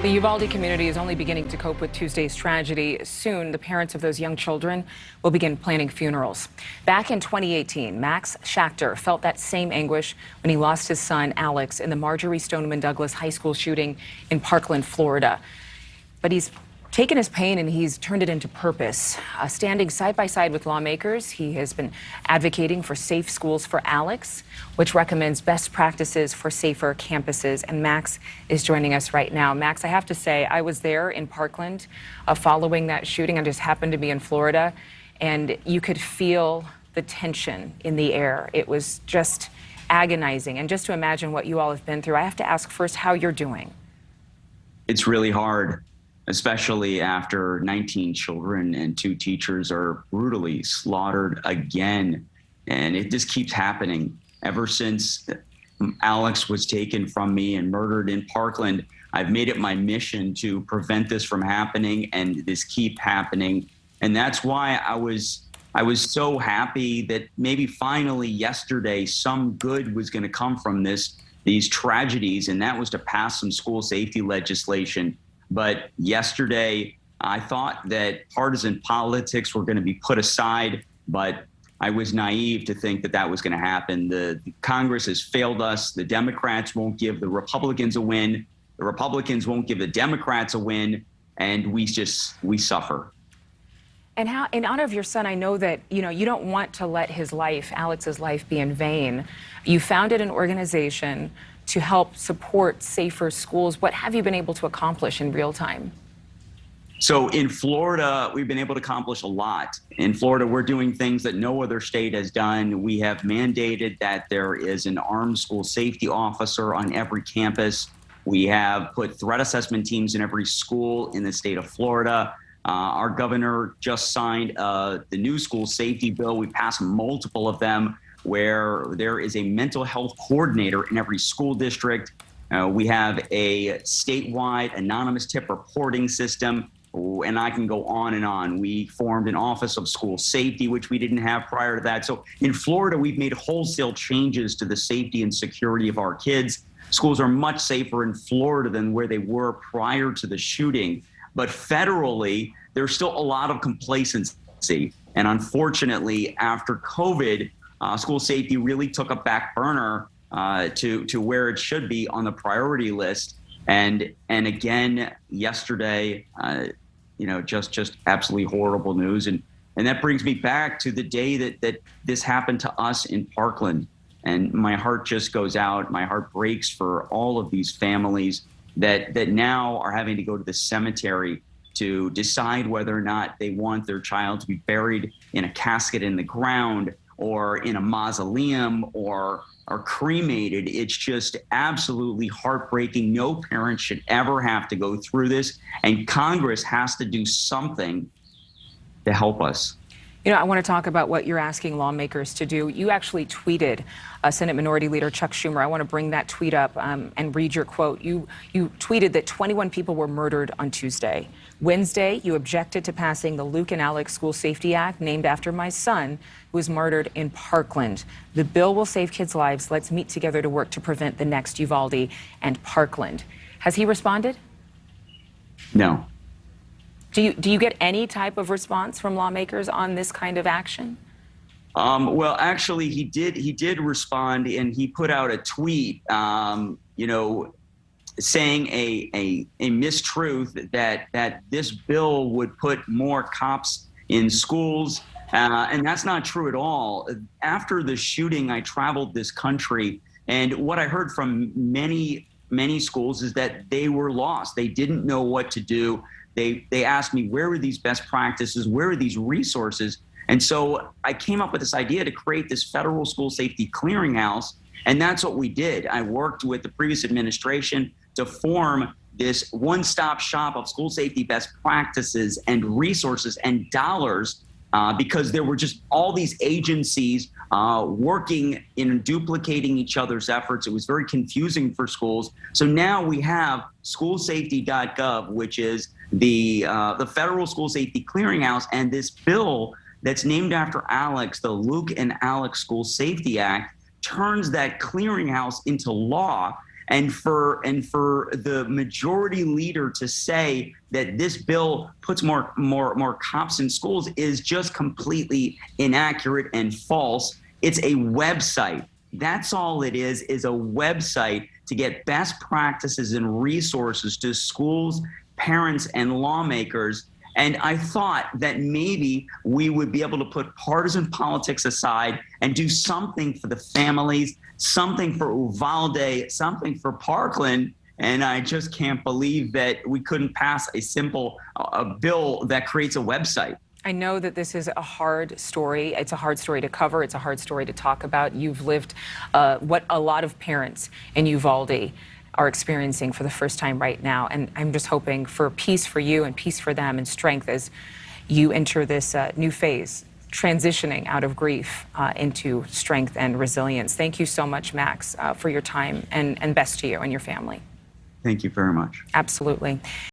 The Uvalde community is only beginning to cope with Tuesday's tragedy. Soon, the parents of those young children will begin planning funerals. Back in 2018, Max Schachter felt that same anguish when he lost his son, Alex, in the Marjorie Stoneman Douglas High School shooting in Parkland, Florida. But he's taken his pain and he's turned it into purpose. Standing side by side with lawmakers, he has been advocating for safe schools for Alex, which recommends best practices for safer campuses. And Max is joining us right now. Max, I have to say, I was there in Parkland following that shooting. I just happened to be in Florida, and you could feel the tension in the air. It was just agonizing. And just to imagine what you all have been through, I have to ask first how you're doing. It's really hard, especially after 19 children and 2 teachers are brutally slaughtered again. And it just keeps happening. Ever since Alex was taken from me and murdered in Parkland, I've made it my mission to prevent this from happening, and this keep happening. And that's why I was so happy that maybe finally yesterday some good was going to come from these tragedies, and that was to pass some school safety legislation. But yesterday, I thought that partisan politics were going to be put aside, but I was naive to think that that was going to happen. The Congress has failed us. The Democrats won't give the Republicans a win. The Republicans won't give the Democrats a win, and we suffer. And how, in honor of your son, I know that you don't want to let his life, Alex's life, be in vain. You founded an organization to help support safer schools. What have you been able to accomplish in real time? So in Florida, we've been able to accomplish a lot. In Florida, we're doing things that no other state has done. We have mandated that there is an armed school safety officer on every campus. We have put threat assessment teams in every school in the state of Florida. Our governor just signed the new school safety bill. We passed multiple of them, where there is a mental health coordinator in every school district. We have a statewide anonymous tip reporting system, and I can go on and on. We formed an Office of School Safety, which we didn't have prior to that. So in Florida, we've made wholesale changes to the safety and security of our kids. Schools are much safer in Florida than where they were prior to the shooting. But federally, there's still a lot of complacency. And unfortunately, after COVID, school safety really took a back burner to where it should be on the priority list. And again, yesterday, just absolutely horrible news. And that brings me back to the day that this happened to us in Parkland. And my heart just goes out. My heart breaks for all of these families that now are having to go to the cemetery to decide whether or not they want their child to be buried in a casket in the ground or in a mausoleum or cremated. It's just absolutely heartbreaking. No parent should ever have to go through this, and Congress has to do something to help us. I want to talk about what you're asking lawmakers to do. You actually tweeted Senate Minority Leader Chuck Schumer. I want to bring that tweet up and read your quote. You tweeted that 21 people were murdered on Tuesday. Wednesday, you objected to passing the Luke and Alex School Safety Act, named after my son, who was murdered in Parkland. The bill will save kids' lives. Let's meet together to work to prevent the next Uvalde and Parkland. Has he responded? No. Do you get any type of response from lawmakers on this kind of action? Well, actually, he did respond, and he put out a tweet, saying a mistruth that this bill would put more cops in schools, and that's not true at all. After the shooting, I traveled this country, and what I heard from many schools is that they were lost. They didn't know what to do. They asked me, where are these best practices? Where are these resources? And so I came up with this idea to create this federal school safety clearinghouse. And that's what we did. I worked with the previous administration to form this one-stop shop of school safety best practices and resources and dollars, because there were just all these agencies working in duplicating each other's efforts. It was very confusing for schools. So now we have schoolsafety.gov, which is the federal school safety clearinghouse, and this bill that's named after Alex, the Luke and Alex School Safety Act, turns that clearinghouse into law. And for the majority leader to say that this bill puts more cops in schools is just completely inaccurate and false. It's a website. That's all it is a website to get best practices and resources to schools, parents, and lawmakers. And I thought that maybe we would be able to put partisan politics aside and do something for the families, something for Uvalde, something for Parkland. And I just can't believe that we couldn't pass a simple bill that creates a website. I know that this is a hard story. It's a hard story to cover. It's a hard story to talk about. You've lived what a lot of parents in Uvalde are experiencing for the first time right now. And I'm just hoping for peace for you and peace for them and strength as you enter this new phase, transitioning out of grief into strength and resilience. Thank you so much, Max, for your time, and best to you and your family. Thank you very much. Absolutely.